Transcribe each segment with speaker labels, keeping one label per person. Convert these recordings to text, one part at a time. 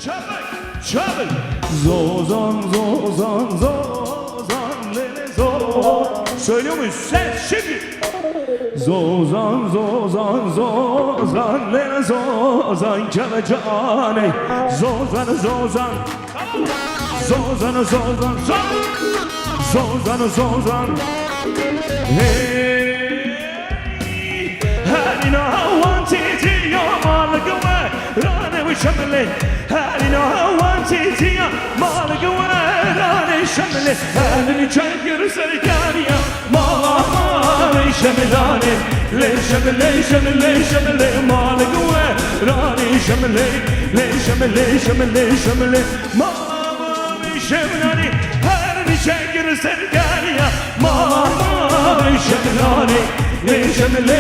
Speaker 1: Çabuk. Zozan zozan zozan lele zozan. Söylüyor muyuz? Ses şimdi. Zozan zozan zozan lele zozan kalacağane. Zozan zozan. Zozan zozan zozan zozan. Hey, halina wantiti ya malgawa rane wishamle. Halina wantiti ya malgawa rane shamle. Halini çayır sarkaniya malama shamlane. Le shamle malgawa rane shamle. Le shamle malama shamlane. Halini çayır sarkaniya malama shamlane. Le shamle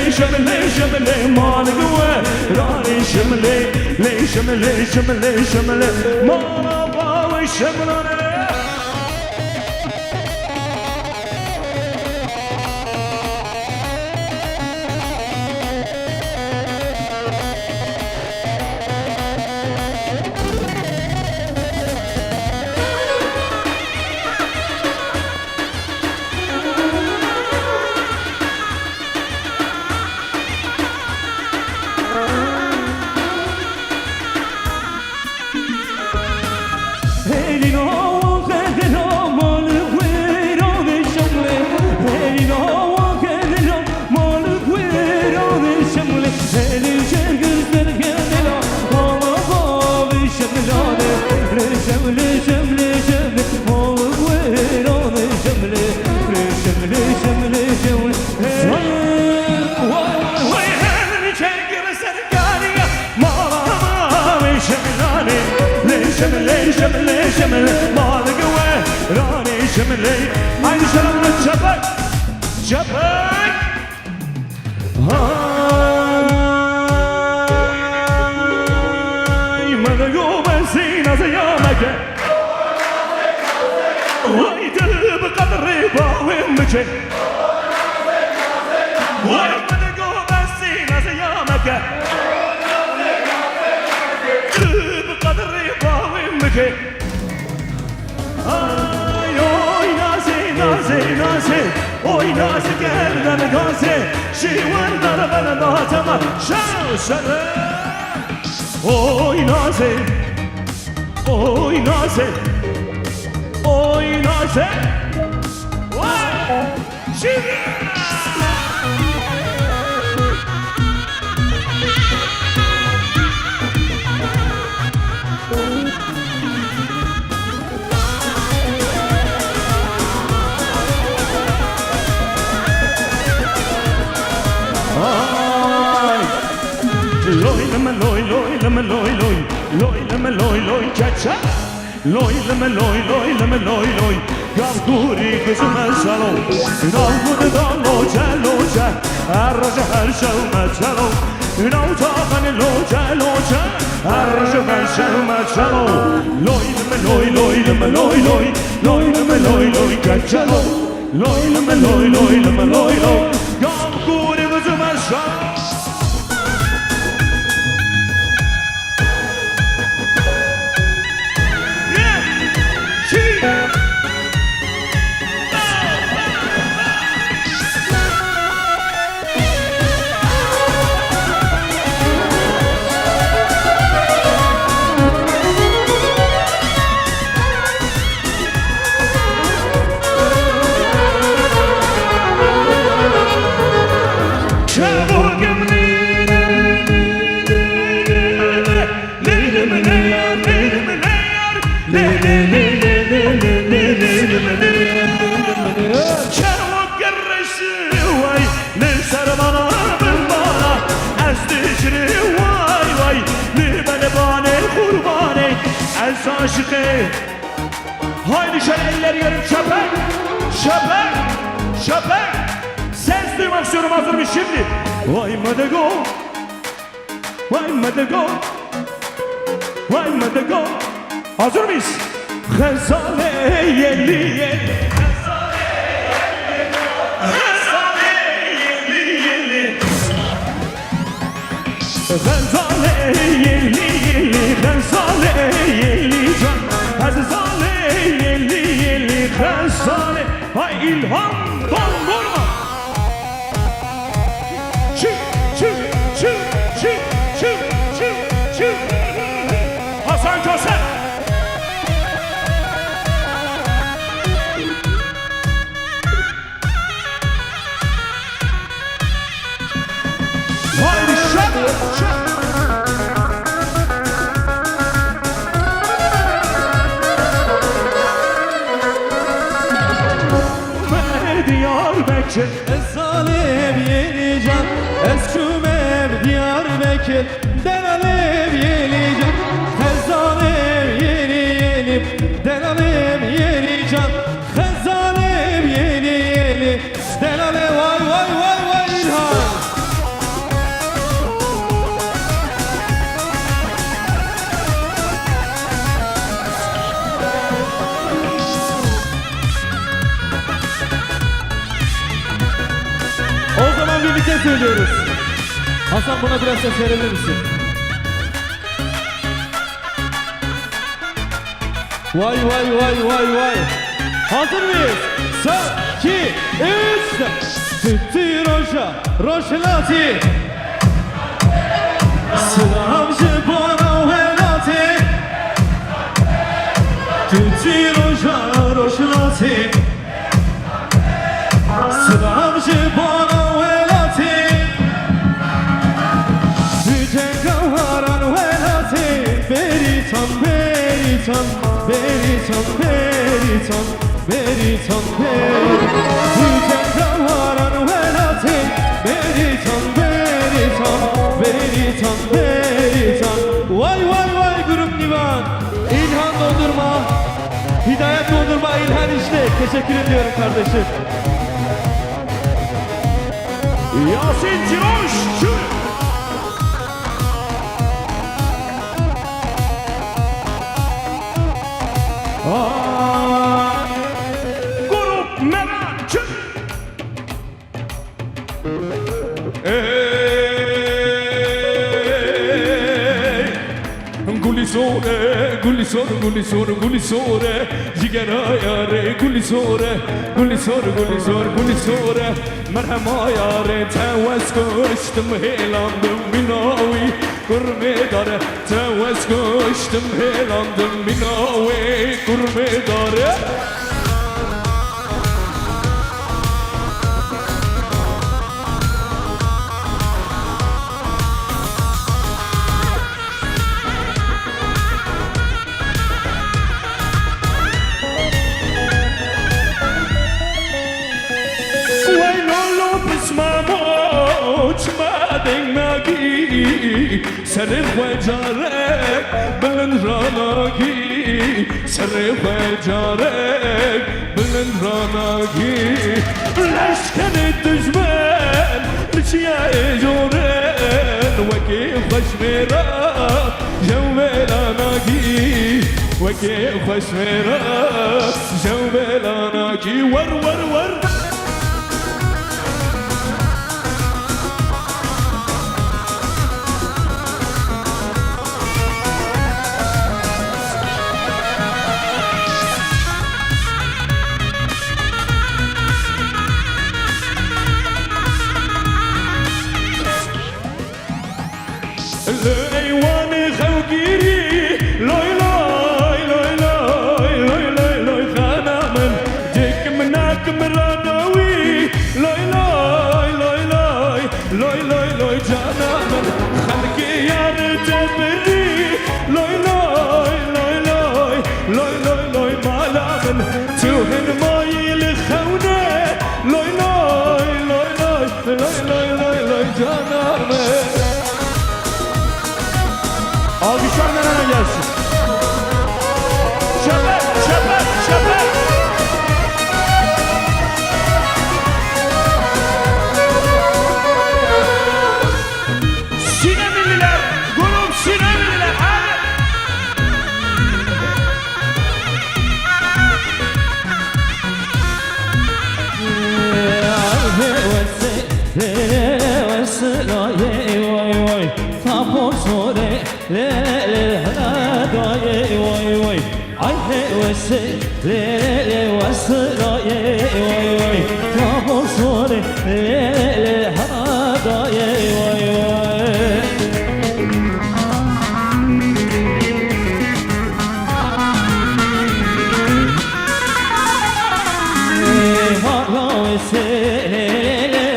Speaker 1: malgawa rane shamle. Le shamle malama shamlane. Şemle malgawa rane şemle. Aynı şarabına çapak ay malgawa benzina ziyamake haydi bqadri bawimke vay malgawa benzina ziyamake bqadri bawimke. Ay oy naze oy naze gerdan gaze şivanlar bana batama şaşırı. Oy naze vay şivan. Loy kaça loy Gavguri gözüme şalo Navguni da loca Arraca her şalme şalo Navtağani loca Arraca her şalme şalo Loy kaça loy Gavguri gözüme şalo. Haydi şöyle eller yarım şapek ses duymak istiyorum, hazır mı şimdi? Vay madego hazır mıyız? Gazale yeli Gazale yeli efsane. Hay İlhan Dondurma. Çık çık çık çık çık çık çık. Hasan Köse. Haydi şak şak. Diyarbakır
Speaker 2: Esalev yeni can Eskümev Diyarbakır Denalev yeni can Hezalev yeni Denalev yeni can Hezalev yeni Denalev vay vay vay vay İlhan. O zaman birlikte söylüyoruz. Hasan buna biraz ses verebilir misin? Vay vay vay vay vay. Hazır mıyız? Son, iki, üç. Tüttü roşa, roşelati. Sıramcı bana velati. Tüttü roşa, roşelati. Sıramcı bana velati. Yücen kavaran velati. Beritan, beritan, beritan, beritan, beritan, beritan. Yücen kavaran velati. Beritan, beritan, beritan, beritan. Vay vay vay grup divan. İlhan Dondurma. Hidayet Dondurma İlhan işte. Teşekkür ediyorum kardeşim.
Speaker 1: Yasin Ciroş. Grup Merakçı. Gulisore, gulisore, gulisore, gulisore, jigara yare, gulisore, gulisore, gulisore, gulisore, merhaba yare, tevez koştum helandım minavi, kurmedare, tevez koştum helandım minavi, kurmedare. سر وجارك بلن راناكي سر وجارك بلن راناكي لشكن الدجمن رشيا جورن وكيف خشميرا جوبلاناكي وكيف خشميرا جوبلاناكي ور ور ور الايوان خوكيري لوي لوي لوي لوي لوي لوي لوي خانا من جيك مناك مرانوي
Speaker 2: Ay hevesi le le vasra ye vay vay Tabor sore le le hada ye vay vay Marlavesi le le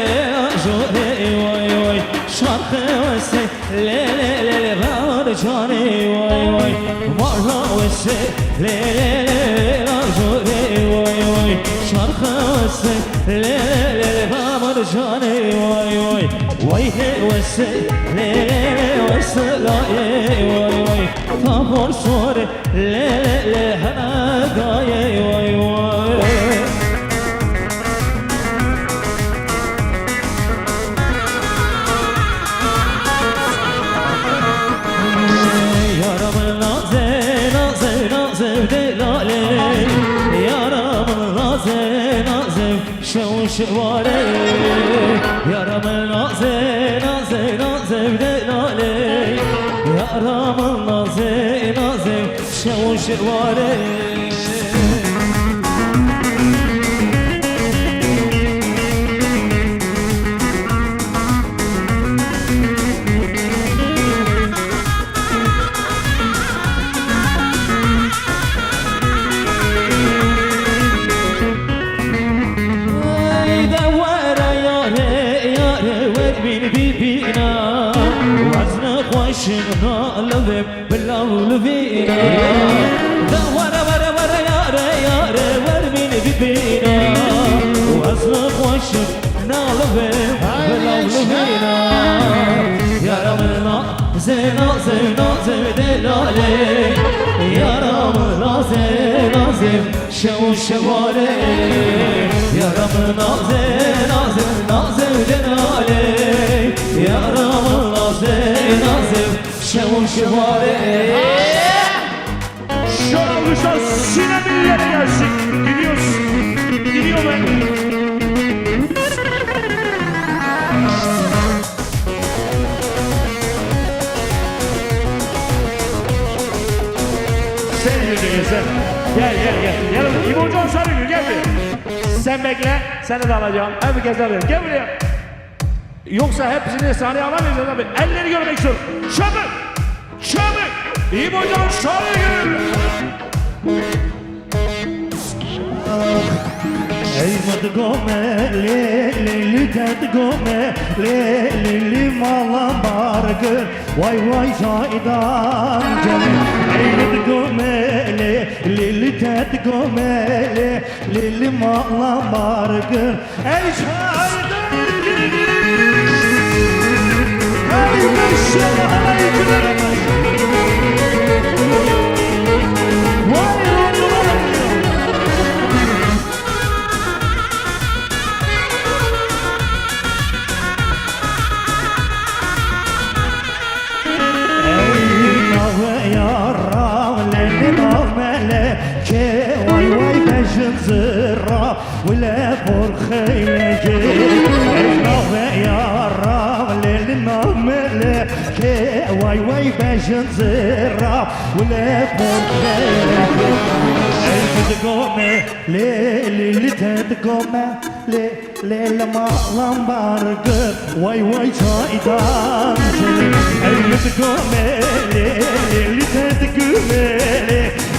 Speaker 2: ajore vay vay Şarkı vesi le le le var cani vay vay Marlavesi le le ajore vay vay Şarkı vesi le le var cani vay vay Vay hevesi le le vasla ye vay vay Tabor sore le le hada ye vay vay Yaramın naze naze naze delale Yaramın naze naze şavuş vare Yaramın naze naze naze delale Yaramın naze naze şavuş vare عاشقنا لذب بالأول فينا ورا ورا ورا يارا يارا ورمين بينا وأصلك وعشقنا لذب بالأول فينا يا رمنا زينا زينا زيدلالي يا رمنا زينا زين شو شوالي يا رمنا زينا زينا زيدلالي يا رمنا زينا زين شو شوالي
Speaker 1: Şu alkışlar sinemillere gelsin. Gidiyoruz. Gidiyor ben. Sen yürüdün sen. Gel gel gel. Gel. İbo Hocam Sarıgül gel buraya. Sen bekle. Seni de alacağım. Herkes alıyor. Gel buraya. Yoksa hepsini sahneye alamayacağız abi. Elleri görmek istiyorum. Çabuk. Çabuk. İbo Hocam Sarıgül.
Speaker 3: Ey madgome le le le tadgome le le le malam bargı vay vay zaidan canım Ey madgome le le le tadgome le le le malam bargı Ey zaidan Ey meşşer زرا ولا برخيلك الله يا رب ليلنا ملك واي واي باش نزرع ولا برخيلك تقوم ليلي تقوم ليل ما لمبارك واي واي شايدان تقوم ليلي تقوم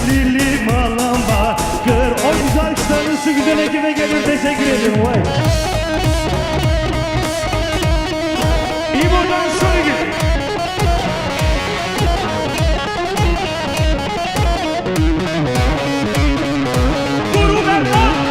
Speaker 3: ليلي ما لمبارك o güzel kuşların su güzel ekibe gelir teşekkür ederim vay.
Speaker 1: İbo'dan Sarıgül. Guru Berna.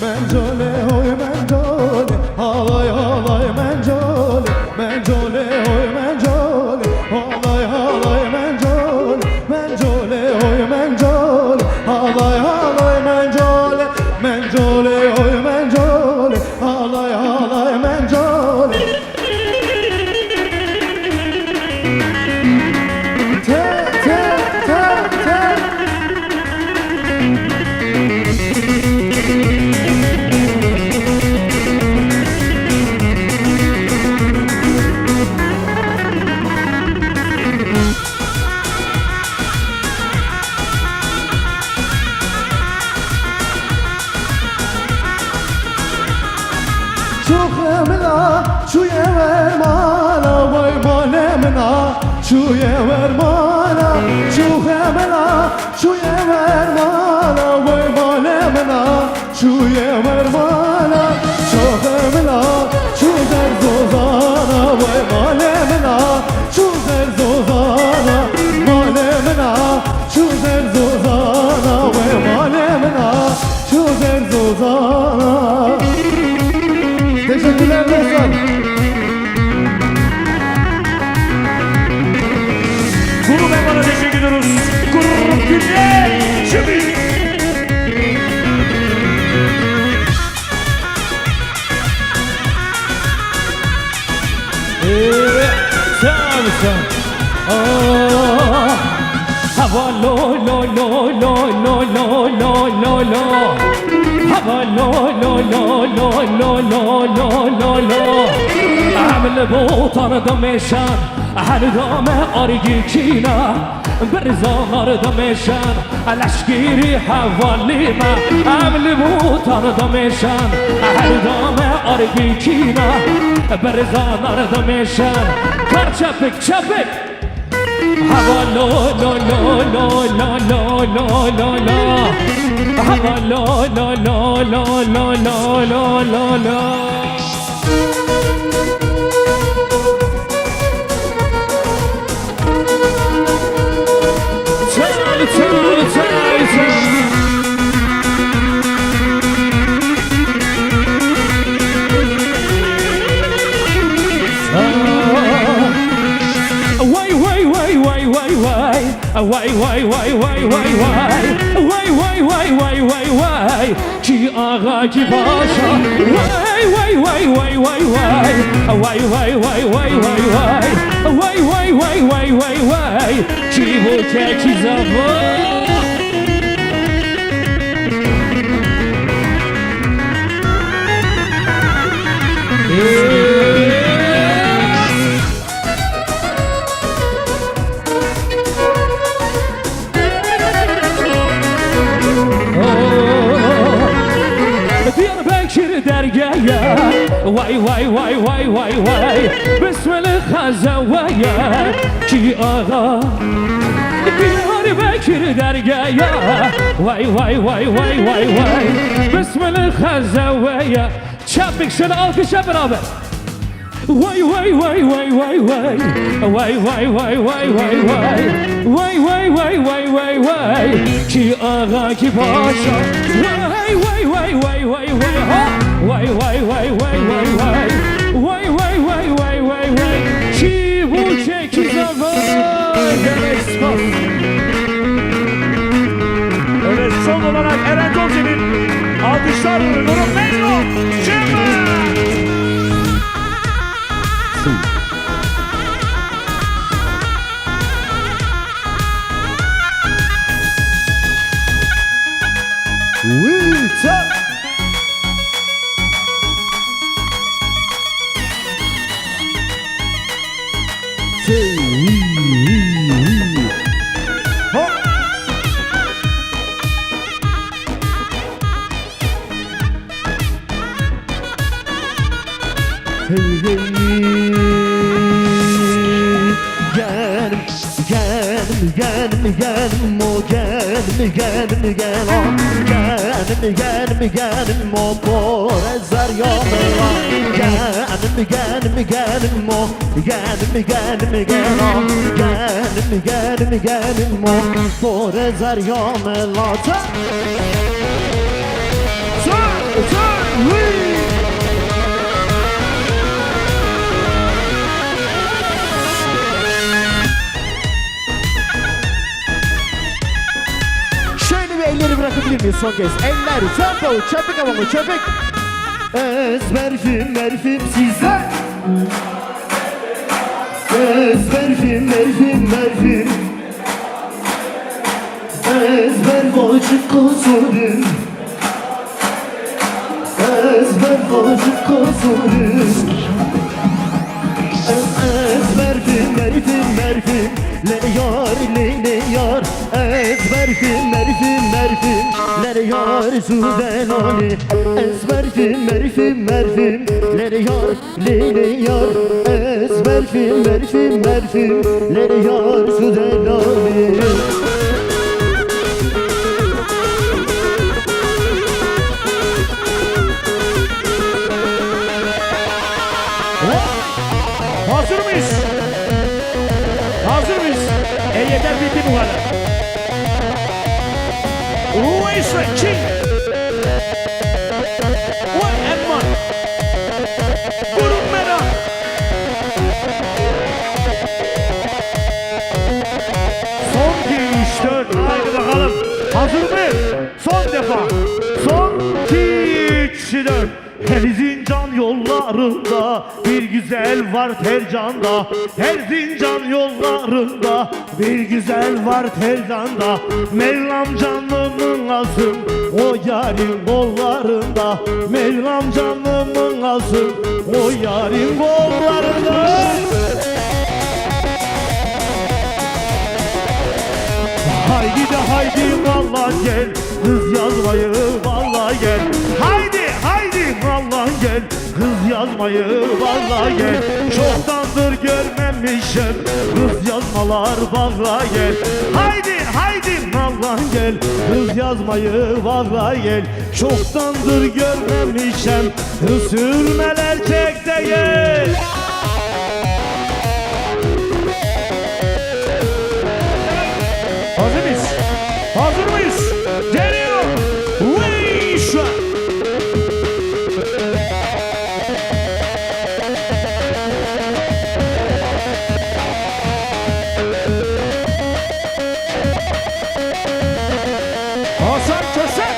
Speaker 3: Mencole oy mencole halay halay mencole mencole oy mencole halay halay mencole mencole oy mencole halay halay mencole mencole oy mencole halay halay mencole te te te te Şuye vermana vay malemna Şuye vermana Şuhemena Şuye vermana vay malemna Şuye vermana Şuhemena Şuzer zozana vay malemna Şuzer zozana malemna Şuzer zozana vay malemna Şuzer zozana Teşekkürler dostlar.
Speaker 1: Grup Eman'a teşekkür ediyoruz. Grup Güney. Şimdi.
Speaker 2: Samson. Hava lo lo lo lo lo lo lo lo lo. Hava lo lo lo lo lo lo lo lo lo. عمل بوطن دمشان هر دام آرگی کینا برزانار دمشان لشگیری حوالی ما عمل بوطن دمشان هر دام آرگی کینا برزانار دمشان کار چپک چپک هوا لو لو لو لو لو لو لو لو لو هوا لو لو لو لو لو لو لو لو لو Vay vay vay vay vay vay vay vay vay vay vay vay ki ağa ki başa vay vay vay vay vay vay vay vay vay vay vay vay vay vay vay vay vay vay ki bu ki zaman درگایا وای وای وای وای وای وای بسم الخزوایا کی آقا بیار بکر درگایا وای وای وای وای وای وای بسم الخزوایا چپک شد آلکشا برابر وای وای وای وای وای وای وای وای وای وای وای وای وای وای وای وای وای کی آقا کی پاشا وای وای وای وای وای وای ها وای وای وای وای وای وای وای وای وای وای وای وای کی bu ki zaman
Speaker 1: Evet, son olarak Eren Gomze'nin alkışlar Grup Memnun. Şimdi.
Speaker 3: Gel, gel, gel, gel, gel, gel, gel, gel, Genim o porezar yoluna Genim o Genim o porezar yoluna
Speaker 4: Şöyle bir elleri bırakabilir miyiz son kez? Eller, tempo, çöpük havamı, çöpük.
Speaker 3: Merfim size Merfim Ezber boşluk kusurum Ezber boşluk kusurum Merfim Lere yar Merfim Lere yar Sudelani Merfim Lere yar Merfim Lere yar Sudelani
Speaker 1: Hazır mıyız? Hazır mıyız? Yeter bitti bu kadar. Uweysa King. Vay Erman. Grup Merak.
Speaker 3: Son 2, 3, 4 haydi bakalım. Hazır mıyız? Son defa. Son 2, 3, 4 Erzincan yollarında bir güzel var Tercan'da Erzincan yollarında bir güzel var Tercan'da Mevlam canımın alsın o yarın kollarında Mevlam canımın alsın o yarın kollarında Haydi de haydi vallahi gel kız yazmayı vallahi gel Haydi vallahi gel kız yazmayı vallahi gel Çoktandır görmemişim kız yazmalar vallahi gel Haydi vallahi gel kız yazmayı vallahi gel Çoktandır görmemişim kız sürmeler çek de gel
Speaker 1: Hazır mıyız? Hazır mıyız? Geliyor. Uweysa. Hasan Kösek.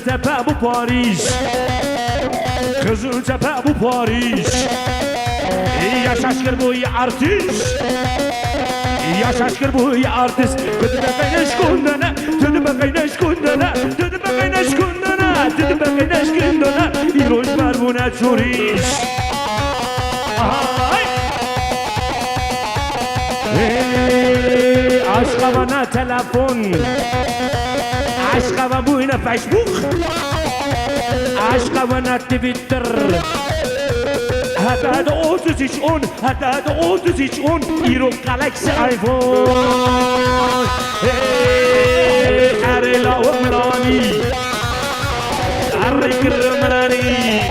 Speaker 1: Kızıltepe bu Paris. Kızıltepe bu Paris. Ya şaşkır bu ya artist. Ya şaşkır bu ya artist. Tüdü bakayın eşkundana. Tüdü bakayın eşkundana. Tüdü bakayın eşkundana. Tüdü bakayın eşkundana. İroş var bu ne turist. Ay. Aşka bana telefon. Aşka bana bu yine Facebook. Aşka bana Twitter. Hatta da 3310, hatta da 3310 Euro Galaxy iPhone. Hey, arela umrani, arikirmrani,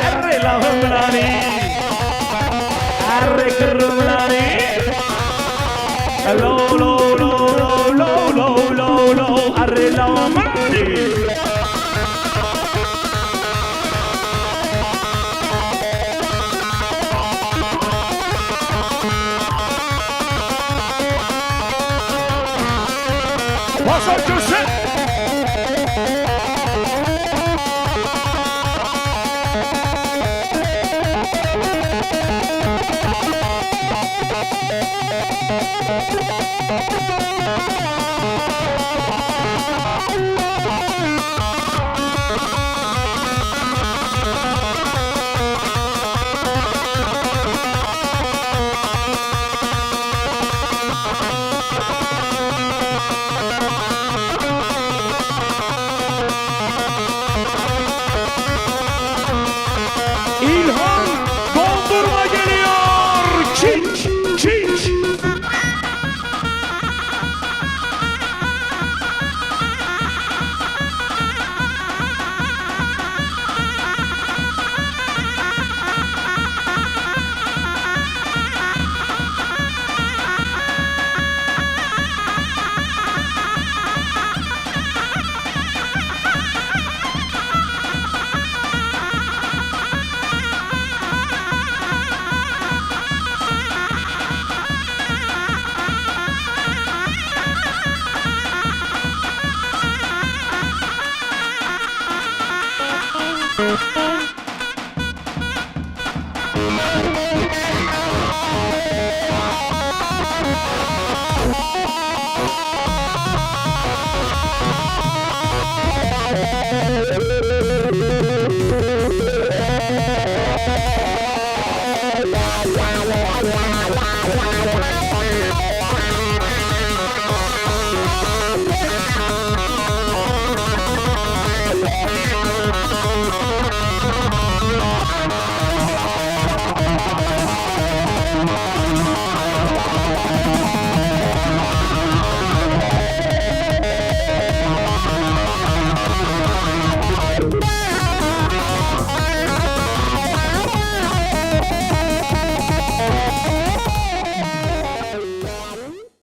Speaker 1: arela umrani, arikirmrani. Lo lo lo lo lo lo lo, arela umrani. Hasan Köse. İlhan dondurma geliyor. Çiç, çiç.